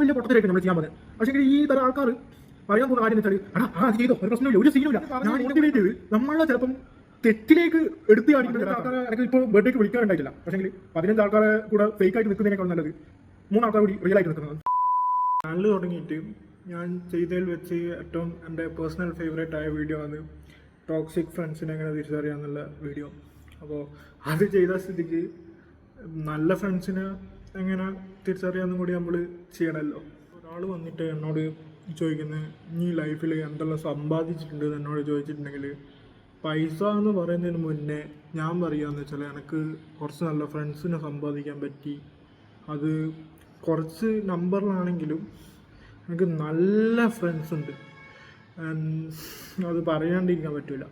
വലിയ പൊട്ടത്തിലേക്ക് നമ്മൾ ചെയ്യാൻ പോകുന്നത്. പക്ഷേ ഈ തരം ആൾക്കാർ പറയാൻ പോകുന്ന കാര്യം എന്ന് വെച്ചാൽ അത് ചെയ്തോ, ഒരു പ്രശ്നമില്ല, ഒരു സീനുമില്ല, ഞാൻ മോട്ടിവേറ്റ് ചെയ്ത് നമ്മളെ ചിലപ്പം തെറ്റിലേക്ക് എടുത്ത് കാണിക്കുന്ന ആൾക്കാരെ എനിക്ക് ഇപ്പോൾ ബർത്ത്ഡേക്ക് വിളിക്കാനുണ്ടായിട്ടില്ല. പക്ഷേ 15 ആൾക്കാരെ കൂടെ ഫേക്ക് ആയിട്ട് നിൽക്കുന്നതിനേക്കാൾ നല്ലത് 3 ആൾക്കാർ കൂടി റിയൽ ആയിട്ട് നിൽക്കുന്നത്. ചാനൽ തുടങ്ങിയിട്ട് ഞാൻ ചെയ്തതിൽ വെച്ച് ഏറ്റവും എൻ്റെ പേഴ്സണൽ ഫേവറേറ്റ് ആയ വീഡിയോ ആണ് ടോക്സിക് ഫ്രണ്ട്സിനെ എങ്ങനെ തിരിച്ചറിയാമെന്നുള്ള വീഡിയോ. അപ്പോൾ അത് ചെയ്ത സ്ഥിതിക്ക് നല്ല ഫ്രണ്ട്സിനെ എങ്ങനെ തിരിച്ചറിയാമെന്നും കൂടി നമ്മൾ ചെയ്യണമല്ലോ. ഒരാൾ വന്നിട്ട് എന്നോട് ചോദിക്കുന്നത് നീ ലൈഫിൽ എന്തെല്ലാം സമ്പാദിച്ചിട്ടുണ്ട് എന്നോട് ചോദിച്ചിട്ടുണ്ടെങ്കിൽ പൈസ എന്ന് പറയുന്നതിന് മുന്നേ ഞാൻ പറയുകയെന്ന് വെച്ചാൽ എനിക്ക് കുറച്ച് നല്ല ഫ്രണ്ട്സിനെ സമ്പാദിക്കാൻ പറ്റി. അത് കുറച്ച് നമ്പറിലാണെങ്കിലും എനിക്ക് നല്ല ഫ്രണ്ട്സ് ഉണ്ട്, അത് പറയാണ്ടിരിക്കാൻ പറ്റില്ല.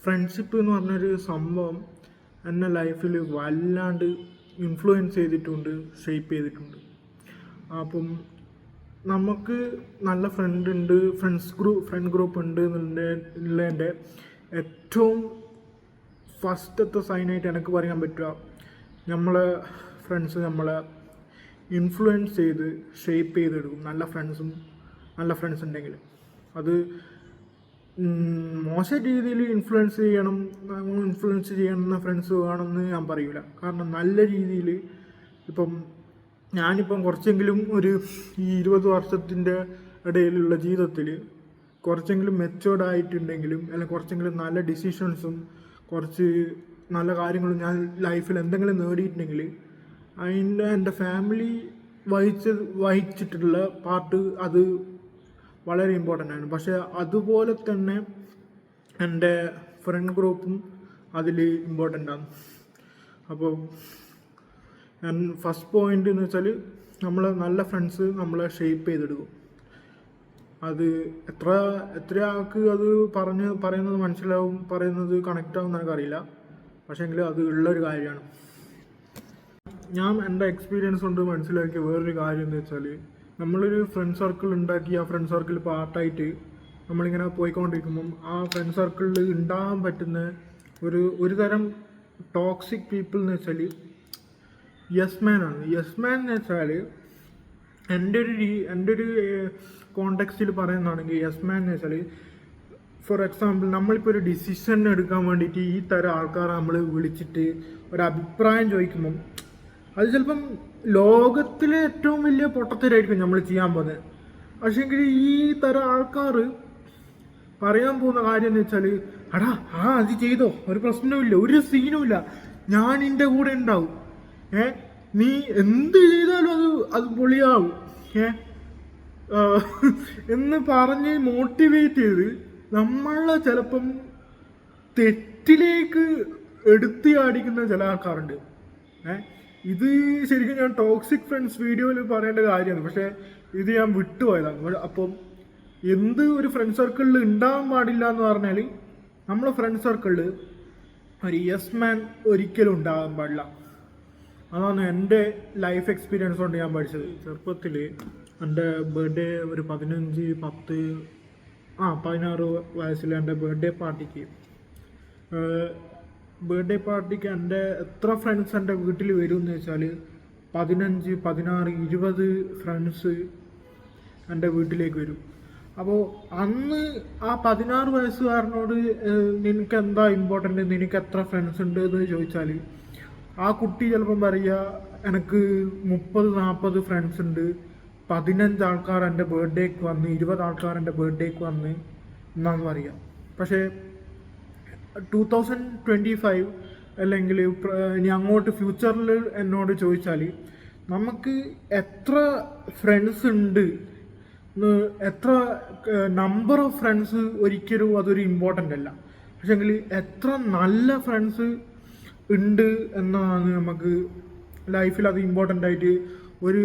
ഫ്രണ്ട്ഷിപ്പ് എന്ന് പറഞ്ഞൊരു സംഭവം എന്നെ ലൈഫിൽ വല്ലാണ്ട് ഇൻഫ്ലുവൻസ് ചെയ്തിട്ടുണ്ട്, ഷേപ്പ് ചെയ്തിട്ടുണ്ട്. അപ്പം നമുക്ക് നല്ല ഫ്രണ്ട് ഗ്രൂപ്പ് ഉണ്ട് എന്നുള്ളതിൻ്റെ ഏറ്റവും ഫസ്റ്റത്തെ സൈനായിട്ട് എനിക്ക് പറയാൻ പറ്റുക നമ്മളെ ഫ്രണ്ട്സ് നമ്മളെ ഇൻഫ്ലുവൻസ് ചെയ്ത് ഷേപ്പ് ചെയ്തെടുക്കും. നല്ല ഫ്രണ്ട്സ് ഉണ്ടെങ്കിൽ അത് മോശം രീതിയിൽ ഇൻഫ്ലുവൻസ് ചെയ്യുന്ന ഫ്രണ്ട്സ് വേണമെന്ന് ഞാൻ പറയൂല. കാരണം നല്ല രീതിയിൽ ഞാനിപ്പം കുറച്ചെങ്കിലും ഒരു ഈ 20 വർഷത്തിൻ്റെ ഇടയിലുള്ള ജീവിതത്തിൽ കുറച്ചെങ്കിലും മെച്ചുവേർഡ് ആയിട്ടുണ്ടെങ്കിലും അല്ലെങ്കിൽ കുറച്ചെങ്കിലും നല്ല ഡിസിഷൻസും കുറച്ച് നല്ല കാര്യങ്ങളും ഞാൻ ലൈഫിൽ എന്തെങ്കിലും നേടിയിട്ടുണ്ടെങ്കിൽ എൻ്റെ ഫാമിലി വഹിച്ചിട്ടുള്ള പാർട്ട് അത് വളരെ ഇമ്പോർട്ടൻ്റ് ആണ്. പക്ഷേ അതുപോലെ തന്നെ എൻ്റെ ഫ്രണ്ട് ഗ്രൂപ്പും അതിൽ ഇമ്പോർട്ടൻ്റ് ആണ്. അപ്പോൾ ഫസ്റ്റ് പോയിന്റ് എന്ന് വെച്ചാൽ നമ്മളെ നല്ല ഫ്രണ്ട്സ് നമ്മളെ ഷേപ്പ് ചെയ്തെടുക്കും. അത് എത്ര ആൾക്ക് അത് പറയുന്നത് മനസ്സിലാവും, പറയുന്നത് കണക്റ്റ് ആവും എനിക്കറിയില്ല. പക്ഷേങ്കിൽ അത് ഉള്ളൊരു കാര്യമാണ്. ഞാൻ എൻ്റെ എക്സ്പീരിയൻസ് കൊണ്ട് മനസ്സിലാക്കിയ വേറൊരു കാര്യം എന്ന് വെച്ചാൽ നമ്മളൊരു ഫ്രണ്ട് സർക്കിൾ ഉണ്ടാക്കി ആ ഫ്രണ്ട് സർക്കിൾ പാർട്ടായിട്ട് നമ്മളിങ്ങനെ പോയിക്കൊണ്ടിരിക്കുമ്പം ആ ഫ്രണ്ട് സർക്കിളിൽ ഉണ്ടാകാൻ പറ്റുന്ന ഒരു തരം ടോക്സിക് പീപ്പിൾ എന്ന് വെച്ചാൽ യെസ് മാൻ ആണ്. യെസ് മാൻ എന്ന് വെച്ചാൽ എൻ്റെ ഒരു കോണ്ടെക്സ്റ്റിൽ പറയുന്നതാണെങ്കിൽ യെസ് മാൻ എന്ന് വെച്ചാൽ ഫോർ എക്സാമ്പിൾ നമ്മളിപ്പോൾ ഒരു ഡിസിഷൻ എടുക്കാൻ വേണ്ടിയിട്ട് ഈ തരം ആൾക്കാരെ നമ്മൾ വിളിച്ചിട്ട് ഒരു അഭിപ്രായം ചോദിക്കുമ്പം അത് ചിലപ്പം ലോകത്തിലെ ഏറ്റവും വലിയ പൊട്ടത്തരായിരിക്കും നമ്മൾ ചെയ്യാൻ പോകുന്നത്. പക്ഷേങ്കിൽ ഈ തരം ആൾക്കാർ പറയാൻ പോകുന്ന കാര്യം എന്ന് വെച്ചാൽ അത് ചെയ്തോ, ഒരു പ്രശ്നവുമില്ല, ഒരു സീനുമില്ല, ഞാൻ നിൻ്റെ കൂടെ ഉണ്ടാവും, നീ എന്ത് ചെയ്താലും അത് പൊളിയാവും എന്ന് പറഞ്ഞ് മോട്ടിവേറ്റ് ചെയ്ത് നമ്മളെ ചിലപ്പം തെറ്റിലേക്ക് എടുത്തിയാടിക്കുന്ന ചില ആൾക്കാരുണ്ട്. ഇത് ശരിക്കും ഞാൻ ടോക്സിക് ഫ്രണ്ട്സ് വീഡിയോയിൽ പറയേണ്ട കാര്യമാണ്, പക്ഷേ ഇത് ഞാൻ വിട്ടുപോയതാണ്. അപ്പം എന്ത് ഒരു ഫ്രണ്ട് സർക്കിളിൽ ഉണ്ടാകാൻ പാടില്ല എന്ന് പറഞ്ഞാൽ നമ്മളെ ഫ്രണ്ട് സർക്കിളിൽ ഒരു യെസ് മാൻ ഒരിക്കലും ഉണ്ടാകാൻ പാടില്ല. അതാണ് എൻ്റെ ലൈഫ് എക്സ്പീരിയൻസ് കൊണ്ട് ഞാൻ പഠിച്ചത്. ചെറുപ്പത്തിൽ എൻ്റെ ബർത്ത്ഡേ ഒരു 16 വയസ്സിൽ എൻ്റെ ബർത്ത്ഡേ പാർട്ടിക്ക് എൻ്റെ എത്ര ഫ്രണ്ട്സ് എൻ്റെ വീട്ടിൽ വരും എന്ന് വെച്ചാൽ 15, 16, 20 ഫ്രണ്ട്സ് എൻ്റെ വീട്ടിലേക്ക് വരും. അപ്പോൾ അന്ന് ആ 16 വയസ്സുകാരനോട് നിനക്ക് എന്താ ഇമ്പോർട്ടൻ്റ്, നിനക്ക് എത്ര ഫ്രണ്ട്സ് ഉണ്ട് എന്ന് ചോദിച്ചാൽ ആ കുട്ടി ചിലപ്പം പറയുക എനിക്ക് 30-40 ഫ്രണ്ട്സ് ഉണ്ട്, 15 ആൾക്കാർ എൻ്റെ ബർത്ത്ഡേക്ക് വന്ന്, 20 ആൾക്കാർ എൻ്റെ ബർത്ത്ഡേക്ക് വന്ന് എന്നാണ് പറയുക. പക്ഷേ 2025 അല്ലെങ്കിൽ ഇനി അങ്ങോട്ട് ഫ്യൂച്ചറിൽ എന്നോട് ചോദിച്ചാൽ നമുക്ക് എത്ര ഫ്രണ്ട്സ് ഉണ്ട്, എത്ര നമ്പർ ഓഫ് ഫ്രണ്ട്സ് ഒരിക്കലും അതൊരു ഇമ്പോർട്ടൻ്റ് അല്ല. പക്ഷേങ്കിൽ എത്ര നല്ല ഫ്രണ്ട്സ് ഉണ്ട് എന്നാണ് നമുക്ക് ലൈഫിൽ അത് ഇമ്പോർട്ടൻ്റ് ആയിട്ട് ഒരു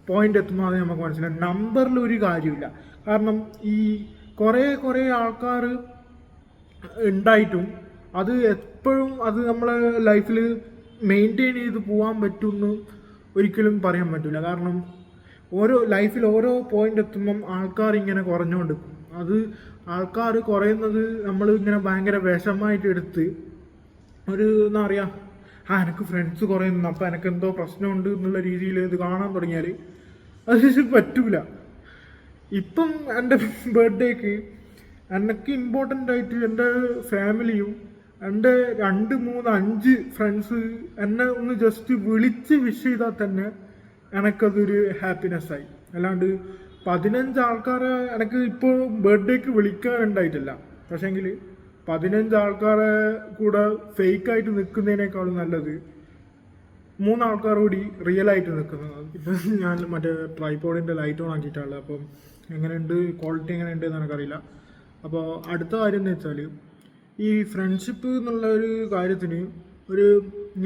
പോയിന്റ് എത്തുമ്പോൾ അത് നമുക്ക് മനസ്സിലാവും. നമ്പറിൽ ഒരു കാര്യമില്ല. കാരണം ഈ കുറേ ആൾക്കാർ ഉണ്ടായിട്ടും അത് എപ്പോഴും അത് നമ്മളെ ലൈഫിൽ മെയിൻറ്റെയിൻ ചെയ്ത് പോകാൻ പറ്റുമെന്ന് ഒരിക്കലും പറയാൻ പറ്റില്ല. കാരണം ലൈഫിൽ ഓരോ പോയിന്റ് എത്തുമ്പം ആൾക്കാർ ഇങ്ങനെ കുറഞ്ഞുകൊണ്ടിരിക്കും. അത് ആൾക്കാർ കുറയുന്നത് നമ്മൾ ഇങ്ങനെ ഭയങ്കര വിഷമമായിട്ട് എടുത്ത് എന്താ പറയുക എനിക്ക് ഫ്രണ്ട്സ് കുറേ നിന്ന് അപ്പം എനിക്ക് എന്തോ പ്രശ്നമുണ്ട് എന്നുള്ള രീതിയിൽ ഇത് കാണാൻ തുടങ്ങിയാൽ അത് പറ്റൂല. ഇപ്പം എൻ്റെ ബർത്ത്ഡേക്ക് എനിക്ക് ഇമ്പോർട്ടൻ്റ് ആയിട്ട് എൻ്റെ ഫാമിലിയും എൻ്റെ 2, 3, 5 ഫ്രണ്ട്സ് എന്നെ ഒന്ന് ജസ്റ്റ് വിളിച്ച് വിഷ് ചെയ്താൽ തന്നെ എനിക്കതൊരു ഹാപ്പിനെസ്സായി. അല്ലാണ്ട് 15 ആൾക്കാരെ എനിക്ക് ഇപ്പോൾ ബർത്ത്ഡേക്ക് വിളിക്കാനുണ്ടായിട്ടില്ല. പക്ഷേങ്കിൽ 15 ആൾക്കാരെ കൂടെ ഫേക്കായിട്ട് നിൽക്കുന്നതിനേക്കാളും നല്ലത് 3 ആൾക്കാർ കൂടി റിയലായിട്ട് നിൽക്കുന്നത്. ഇപ്പം ഞാൻ മറ്റേ ട്രൈപോഡിൻ്റെ ലൈറ്റ് ഓൺ ആക്കിയിട്ടുള്ളത്. അപ്പം എങ്ങനെയുണ്ട്, ക്വാളിറ്റി എങ്ങനെയുണ്ട് എന്ന് എനിക്കറിയില്ല. അപ്പോൾ അടുത്ത കാര്യം എന്ന് വെച്ചാൽ ഈ ഫ്രണ്ട്ഷിപ്പ് എന്നുള്ള ഒരു കാര്യത്തിന്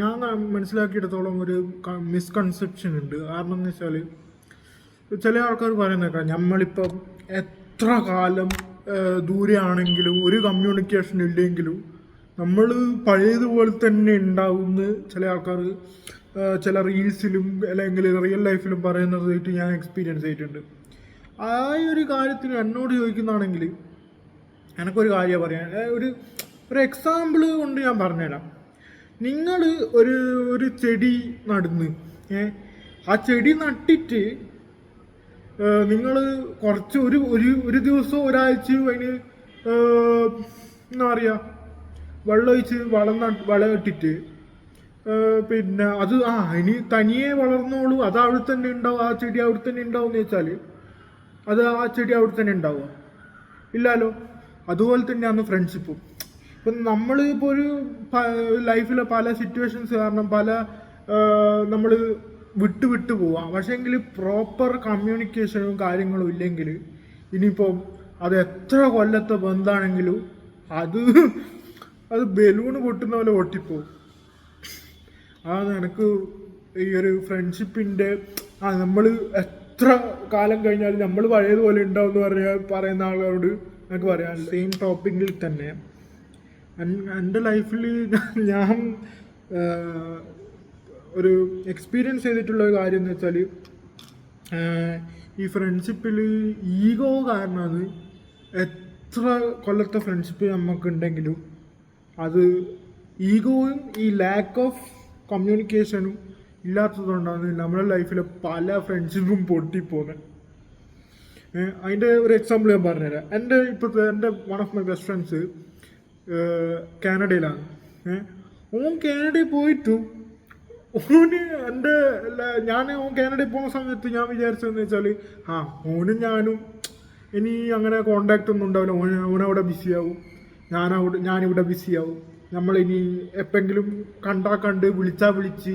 ഞാൻ മനസ്സിലാക്കിയിടത്തോളം ഒരു മിസ്കൺസെപ്ഷൻ ഉണ്ട്. കാരണം എന്ന് വെച്ചാൽ ചില ആൾക്കാർ പറയുന്നേക്കാം നമ്മളിപ്പം എത്ര കാലം ദൂരെയാണെങ്കിലും ഒരു കമ്മ്യൂണിക്കേഷൻ ഇല്ലെങ്കിലും നമ്മൾ പഴയതുപോലെ തന്നെ ഉണ്ടാവുമെന്ന് ചില ആൾക്കാർ ചില റീൽസിലും അല്ലെങ്കിൽ റിയൽ ലൈഫിലും പറയുന്നതായിട്ട് ഞാൻ എക്സ്പീരിയൻസ് ചെയ്തിട്ടുണ്ട്. ആ ഒരു കാര്യത്തിന് എന്നോട് ചോദിക്കുന്നതാണെങ്കിൽ എനിക്കൊരു കാര്യം പറയാൻ, ഒരു എക്സാമ്പിൾ കൊണ്ട് ഞാൻ പറഞ്ഞുതരാം. നിങ്ങൾ ഒരു ചെടി നടുന്ന്, ആ ചെടി നട്ടിട്ട് നിങ്ങൾ കുറച്ച് ഒരു ദിവസം ഒരാഴ്ചയും അതിന് എന്താ പറയുക വെള്ളമൊഴിച്ച് വളമിട്ടിട്ട് പിന്നെ അത് ഇനി തനിയെ വളർന്നോളൂ, അത് അവിടെ തന്നെ ഉണ്ടാവും, ആ ചെടി അവിടെ തന്നെ ഉണ്ടാവും എന്ന് വെച്ചാൽ അത് ആ ചെടി അവിടെ തന്നെ ഉണ്ടാവുക ഇല്ലല്ലോ. അതുപോലെ തന്നെയാണ് ഫ്രണ്ട്ഷിപ്പും. ഇപ്പം നമ്മളിപ്പോൾ ഒരു ലൈഫിലെ പല സിറ്റുവേഷൻസ് കാരണം നമ്മൾ വിട്ട് പോവാം. പക്ഷേങ്കിൽ പ്രോപ്പർ കമ്മ്യൂണിക്കേഷനും കാര്യങ്ങളും ഇല്ലെങ്കിൽ ഇനിയിപ്പോൾ അത് എത്ര കൊല്ലത്തെ ബന്ധമാണെങ്കിലും അത് ബലൂണ് പൊട്ടുന്ന പോലെ പൊട്ടിപ്പോവും. എനിക്ക് ഈ ഒരു ഫ്രണ്ട്ഷിപ്പിൻ്റെ നമ്മൾ എത്ര കാലം കഴിഞ്ഞാലും നമ്മൾ പഴയതുപോലെ ഉണ്ടാവും എന്ന് പറയുന്ന ആളുകളോട് എനിക്ക് പറയാം. സെയിം ടോപ്പിക്കിൽ തന്നെ എൻ്റെ ലൈഫിൽ ഞാൻ ഒരു എക്സ്പീരിയൻസ് ചെയ്തിട്ടുള്ള ഒരു കാര്യം എന്ന് വെച്ചാൽ ഈ ഫ്രണ്ട്ഷിപ്പിൽ ഈഗോ കാരണമാണ് എത്ര കൊല്ലത്തെ ഫ്രണ്ട്ഷിപ്പ് നമുക്കുണ്ടെങ്കിലും അത് ഈഗോയും ഈ ലാക്ക് ഓഫ് കമ്മ്യൂണിക്കേഷനും ഇല്ലാത്തതുകൊണ്ടാണ് നമ്മുടെ ലൈഫിലെ പല ഫ്രണ്ട്ഷിപ്പും പൊട്ടിപ്പോകുന്നത്. അതിൻ്റെ ഒരു എക്സാമ്പിൾ ഞാൻ പറഞ്ഞുതരാം. എൻ്റെ one of my best friends കാനഡയിലാണ്. ഓൻ കാനഡയിൽ പോയിട്ടു ഓൻ കാനഡയിൽ പോകുന്ന സമയത്ത് ഞാൻ വിചാരിച്ചതെന്ന് വെച്ചാൽ ഓനും ഞാനും ഇനി അങ്ങനെ കോണ്ടാക്റ്റ് ഒന്നും ഉണ്ടാവില്ല. ഓനവിടെ ബിസിയാവും, ഞാനിവിടെ ബിസിയാവും. നമ്മളിനി എപ്പെങ്കിലും കണ്ട് വിളിച്ച്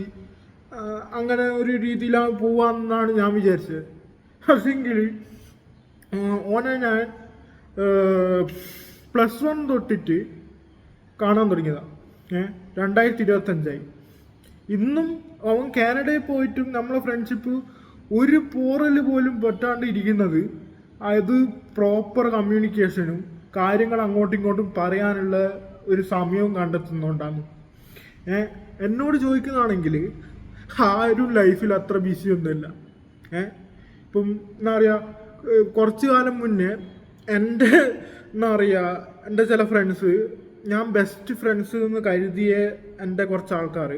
അങ്ങനെ ഒരു രീതിയിലാണ് പോവാന്നാണ് ഞാൻ വിചാരിച്ചത്. പക്ഷെങ്കിൽ ഓനെ ഞാൻ +1 തൊട്ടിട്ട് കാണാൻ തുടങ്ങിയതാണ്. 2025 ഇന്നും അവൻ കാനഡയിൽ പോയിട്ടും നമ്മളെ ഫ്രണ്ട്ഷിപ്പ് ഒരു പോറൽ പോലും പറ്റാണ്ട് ഇരിക്കുന്നത് അത് പ്രോപ്പർ കമ്മ്യൂണിക്കേഷനും കാര്യങ്ങൾ അങ്ങോട്ടും ഇങ്ങോട്ടും പറയാനുള്ള ഒരു സമയവും കണ്ടെത്തുന്നതുകൊണ്ടാണ്. എന്നോട് ചോദിക്കുന്നതാണെങ്കിൽ ആരും ലൈഫിൽ അത്ര ബിസി ഒന്നുമില്ല. ഇപ്പം എന്താ പറയുക, കുറച്ച് കാലം മുന്നേ എൻ്റെ ചില ഫ്രണ്ട്സ്, ഞാൻ ബെസ്റ്റ് ഫ്രണ്ട്സ് എന്ന് കരുതിയ എൻ്റെ കുറച്ച് ആൾക്കാർ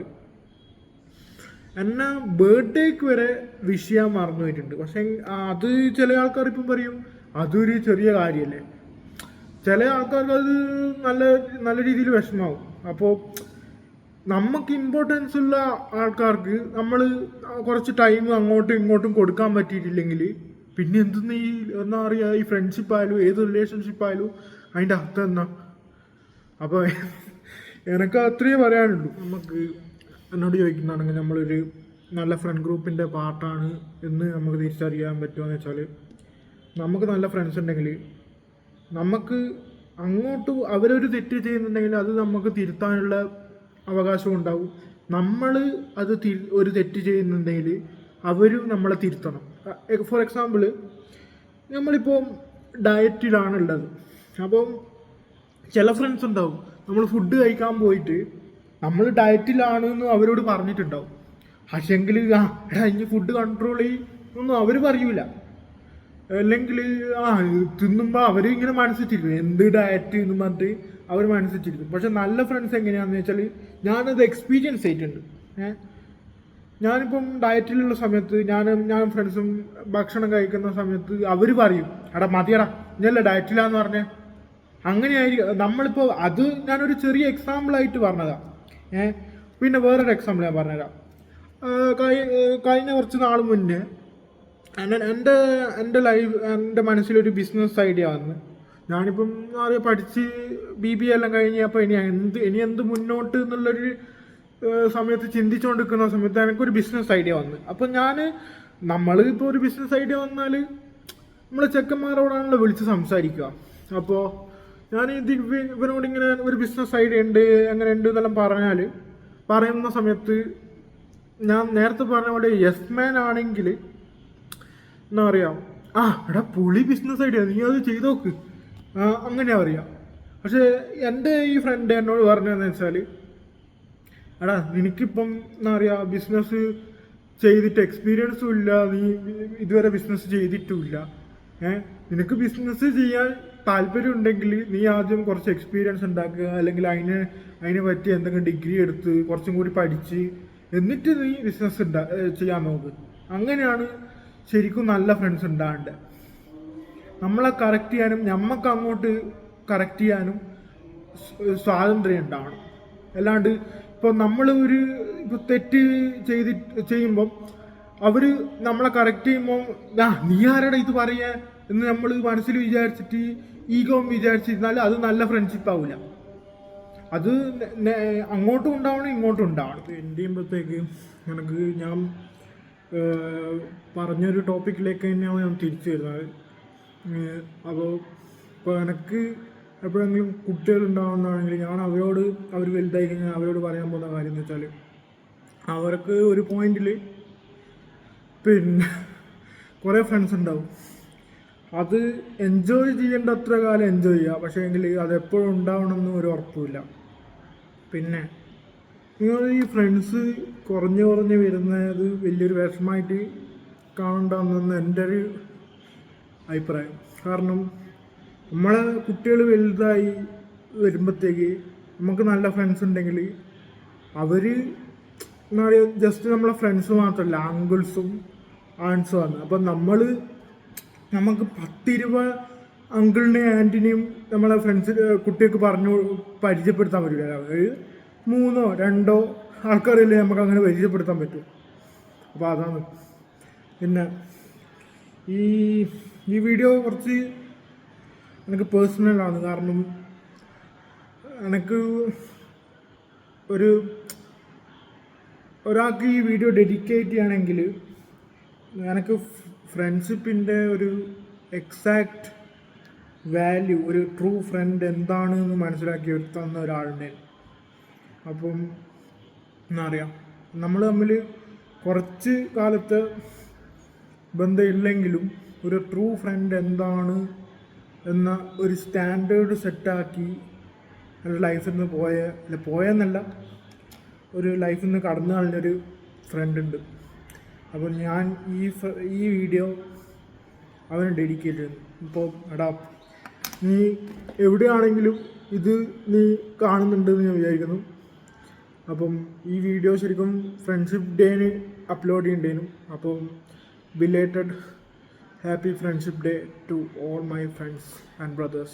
എന്നെ ബർത്ത്ഡേക്ക് വരെ വിഷ് ചെയ്യാൻ മറന്നു പോയിട്ടുണ്ട്. പക്ഷേ അത് ചില ആൾക്കാർ ഇപ്പം പറയും അതൊരു ചെറിയ കാര്യമല്ലേ. ചില ആൾക്കാർക്ക് അത് നല്ല രീതിയിൽ വിഷമാവും. അപ്പോൾ നമുക്ക് ഇമ്പോർട്ടൻസ് ഉള്ള ആൾക്കാർക്ക് നമ്മൾ കുറച്ച് ടൈം അങ്ങോട്ടും ഇങ്ങോട്ടും കൊടുക്കാൻ പറ്റിയിട്ടില്ലെങ്കിൽ പിന്നെ എന്തെന്ന് എന്താ പറയുക, ഈ ഫ്രണ്ട്ഷിപ്പായാലും ഏത് റിലേഷൻഷിപ്പായാലും അതിൻ്റെ അർത്ഥം എന്നാ. അപ്പോൾ എനിക്ക് അത്രയേ പറയാനുള്ളൂ. നമുക്ക് എന്നോട് ചോദിക്കുന്നതാണെങ്കിൽ നമ്മളൊരു നല്ല ഫ്രണ്ട് ഗ്രൂപ്പിൻ്റെ പാർട്ടാണ് എന്ന് നമുക്ക് തിരിച്ചറിയാൻ പറ്റുമെന്ന് വെച്ചാൽ, നമുക്ക് നല്ല ഫ്രണ്ട്സ് ഉണ്ടെങ്കിൽ നമുക്ക് അങ്ങോട്ട് അവരൊരു തെറ്റ് ചെയ്യുന്നുണ്ടെങ്കിൽ അത് നമുക്ക് തിരുത്താനുള്ള അവകാശം ഉണ്ടാവും. നമ്മൾ അത് ഒരു തെറ്റ് ചെയ്യുന്നുണ്ടെങ്കിൽ അവരും നമ്മളെ തിരുത്തണം. ഫോർ എക്സാമ്പിൾ, നമ്മളിപ്പോൾ ഡയറ്റിലാണുള്ളത്. അപ്പം ചില ഫ്രണ്ട്സ് ഉണ്ടാവും, നമ്മൾ ഫുഡ് കഴിക്കാൻ പോയിട്ട് നമ്മൾ ഡയറ്റിലാണെന്ന് അവരോട് പറഞ്ഞിട്ടുണ്ടാവും. പക്ഷെങ്കിൽ എടാ ഇനി ഫുഡ് കൺട്രോൾ ചെയ്യൊന്നും അവർ പറയൂല. അല്ലെങ്കിൽ തിന്നുമ്പോൾ അവർ ഇങ്ങനെ മനസ്സിച്ചിരിക്കും എന്ത് ഡയറ്റ് എന്ന് പറഞ്ഞിട്ട് അവർ മനസ്സിച്ചിരിക്കും. പക്ഷെ നല്ല ഫ്രണ്ട്സ് എങ്ങനെയാണെന്ന് വെച്ചാൽ ഞാനത് എക്സ്പീരിയൻസ് ചെയ്തിട്ടുണ്ട്. ഞാനിപ്പം ഡയറ്റിലുള്ള സമയത്ത് ഞാൻ ഫ്രണ്ട്സും ഭക്ഷണം കഴിക്കുന്ന സമയത്ത് അവർ പറയും എടാ മതിയടാ ഇന്നല്ല ഡയറ്റിലാന്ന് പറഞ്ഞേ. അങ്ങനെയായിരിക്കും നമ്മളിപ്പോൾ അത് ഞാനൊരു ചെറിയ എക്സാമ്പിളായിട്ട് പറഞ്ഞതാ. പിന്നെ വേറൊരു എക്സാമ്പിൾ ഞാൻ പറഞ്ഞുതരാം. കഴിഞ്ഞ കുറച്ച് നാൾ മുന്നേ എൻ്റെ മനസ്സിലൊരു ബിസിനസ് ഐഡിയ വന്നു. ഞാനിപ്പം പഠിച്ച് BBA എല്ലാം കഴിഞ്ഞപ്പോൾ ഇനി എന്ത് മുന്നോട്ട് എന്നുള്ളൊരു സമയത്ത് ചിന്തിച്ചുകൊണ്ടിരിക്കുന്ന സമയത്ത് എനിക്കൊരു ബിസിനസ് ഐഡിയ വന്നു. അപ്പം നമ്മളിപ്പോൾ ഒരു ബിസിനസ് ഐഡിയ വന്നാൽ നമ്മൾ ചെക്കന്മാരോടാണല്ലോ വിളിച്ച് സംസാരിക്കുക. അപ്പോൾ ഞാൻ ഇവനോട് ഇങ്ങനെ ഒരു ബിസിനസ് ഐഡിയ ഉണ്ട് അങ്ങനെ ഉണ്ട് എന്നെല്ലാം പറയുന്ന സമയത്ത് ഞാൻ നേരത്തെ പറഞ്ഞ പോലെ യെസ് മാൻ ആണെങ്കിൽ എന്താ പറയുക എടാ പുളി ബിസിനസ് ഐഡിയ നീ അത് ചെയ്ത് നോക്ക് അങ്ങനെ പറയാം. പക്ഷേ എൻ്റെ ഈ ഫ്രണ്ട് എന്നോട് പറഞ്ഞതെന്ന് വെച്ചാൽ എടാ നിനക്കിപ്പം എന്താ പറയുക ബിസിനസ് ചെയ്തിട്ട് എക്സ്പീരിയൻസും ഇല്ല, നീ ഇതുവരെ ബിസിനസ് ചെയ്തിട്ടുമില്ല. നിനക്ക് ബിസിനസ് ചെയ്യാൻ താല്പര്യം ഉണ്ടെങ്കിൽ നീ ആദ്യം കുറച്ച് എക്സ്പീരിയൻസ് ഉണ്ടാക്കുക, അല്ലെങ്കിൽ അതിനെ പറ്റി എന്തെങ്കിലും ഡിഗ്രി എടുത്ത് കുറച്ചും കൂടി പഠിച്ച് എന്നിട്ട് നീ ബിസിനസ് ചെയ്യാൻ നോക്ക്. അങ്ങനെയാണ് ശരിക്കും നല്ല ഫ്രണ്ട്സ് ഉണ്ടാകേണ്ടത്. നമ്മളെ കറക്റ്റ് ചെയ്യാനും നമുക്ക് അങ്ങോട്ട് കറക്റ്റ് ചെയ്യാനും സ്വാതന്ത്ര്യം ഉണ്ടാവണം. അല്ലാണ്ട് ഇപ്പോൾ നമ്മൾ ഇപ്പോൾ തെറ്റ് ചെയ്യുമ്പം അവർ നമ്മളെ കറക്റ്റ് ചെയ്യുമ്പോൾ നീ ആരുടെ ഇത് പറയാ എന്ന് നമ്മൾ മനസ്സിൽ വിചാരിച്ചിട്ട് ഈഗോം വിചാരിച്ചിരുന്നാൽ അത് നല്ല ഫ്രണ്ട്ഷിപ്പ് ആവില്ല. അത് അങ്ങോട്ടും ഉണ്ടാവണം ഇങ്ങോട്ടും ഉണ്ടാവണം. എൻഡ് ചെയ്യുമ്പോഴത്തേക്ക് എനിക്ക് ഞാൻ പറഞ്ഞൊരു ടോപ്പിക്കിലേക്ക് തന്നെയാണ് ഞാൻ തിരിച്ചു വരുന്നത്. അപ്പോൾ ഇപ്പോൾ എനിക്ക് എപ്പോഴെങ്കിലും കുട്ടികളുണ്ടാവുന്നതാണെങ്കിൽ ഞാൻ അവർ വലുതായി കഴിഞ്ഞാൽ അവരോട് പറയാൻ പോകുന്ന കാര്യം എന്ന് വെച്ചാൽ അവർക്ക് ഒരു പോയിന്റിൽ പിന്നെ കുറേ ഫ്രണ്ട്സ് ഉണ്ടാവും. അത് എൻജോയ് ചെയ്യേണ്ട അത്ര കാലം എൻജോയ് ചെയ്യുക, പക്ഷേ എങ്കിൽ അതെപ്പോഴും ഉണ്ടാവണമെന്ന് ഒരു ഉറപ്പില്ല. പിന്നെ നിങ്ങൾ ഈ ഫ്രണ്ട്സ് കുറഞ്ഞ് വരുന്നത് വലിയൊരു വിഷമമായിട്ട് കാണണ്ടെന്നാണ് എൻ്റെ ഒരു അഭിപ്രായം. കാരണം നമ്മളെ കുട്ടികൾ വലുതായി വരുമ്പോഴത്തേക്ക് നമുക്ക് നല്ല ഫ്രണ്ട്സ് ഉണ്ടെങ്കിൽ അവർ എന്താ പറയുക ജസ്റ്റ് നമ്മളെ ഫ്രണ്ട്സ് മാത്രമല്ല അങ്കിൾസും ആൻസും ആണ്. അപ്പം നമുക്ക് 10-20 അങ്കിളിനെയും ആൻറ്റിനെയും നമ്മളെ ഫ്രണ്ട്സ് കുട്ടികൾക്ക് പരിചയപ്പെടുത്താൻ പറ്റില്ല. 3-2 ആൾക്കാരല്ലേ നമുക്ക് അങ്ങനെ പരിചയപ്പെടുത്താൻ പറ്റും. അപ്പോൾ അതാണ്. പിന്നെ ഈ വീഡിയോ കുറച്ച് എനിക്ക് പേഴ്സണലാണ്. കാരണം എനിക്ക് ഒരാൾക്ക് ഈ വീഡിയോ ഡെഡിക്കേറ്റ് ചെയ്യണമെങ്കിൽ എനിക്ക് ഫ്രണ്ട്ഷിപ്പിൻ്റെ ഒരു എക്സാക്റ്റ് വാല്യൂ, ഒരു ട്രൂ ഫ്രണ്ട് എന്താണെന്ന് മനസ്സിലാക്കി തന്ന ഒരാളുണ്ട്. അപ്പം എന്താ പറയുക നമ്മൾ തമ്മിൽ കുറച്ച് കാലത്തെ ബന്ധമില്ലെങ്കിലും ഒരു ട്രൂ ഫ്രണ്ട് എന്താണ് എന്ന ഒരു സ്റ്റാൻഡേർഡ് സെറ്റാക്കി ഒരു ലൈഫിൽ നിന്ന് പോയെന്നല്ല ഒരു ലൈഫിൽ നിന്ന് കടന്നു കളഞ്ഞൊരു ഫ്രണ്ട് ഉണ്ട്. അപ്പോൾ ഞാൻ ഈ വീഡിയോ അവന് ഡെഡിക്കേറ്റ് ചെയ്യുന്നു. ഇപ്പോൾ എടാ നീ എവിടെയാണെങ്കിലും ഇത് നീ കാണുന്നുണ്ടെന്ന് ഞാൻ വിചാരിക്കുന്നു. അപ്പം ഈ വീഡിയോ ശരിക്കും ഫ്രണ്ട്ഷിപ്പ് ഡേന് അപ്ലോഡ് ചെയ്യേണ്ടേനും. അപ്പം belated happy friendship day to all my friends and brothers.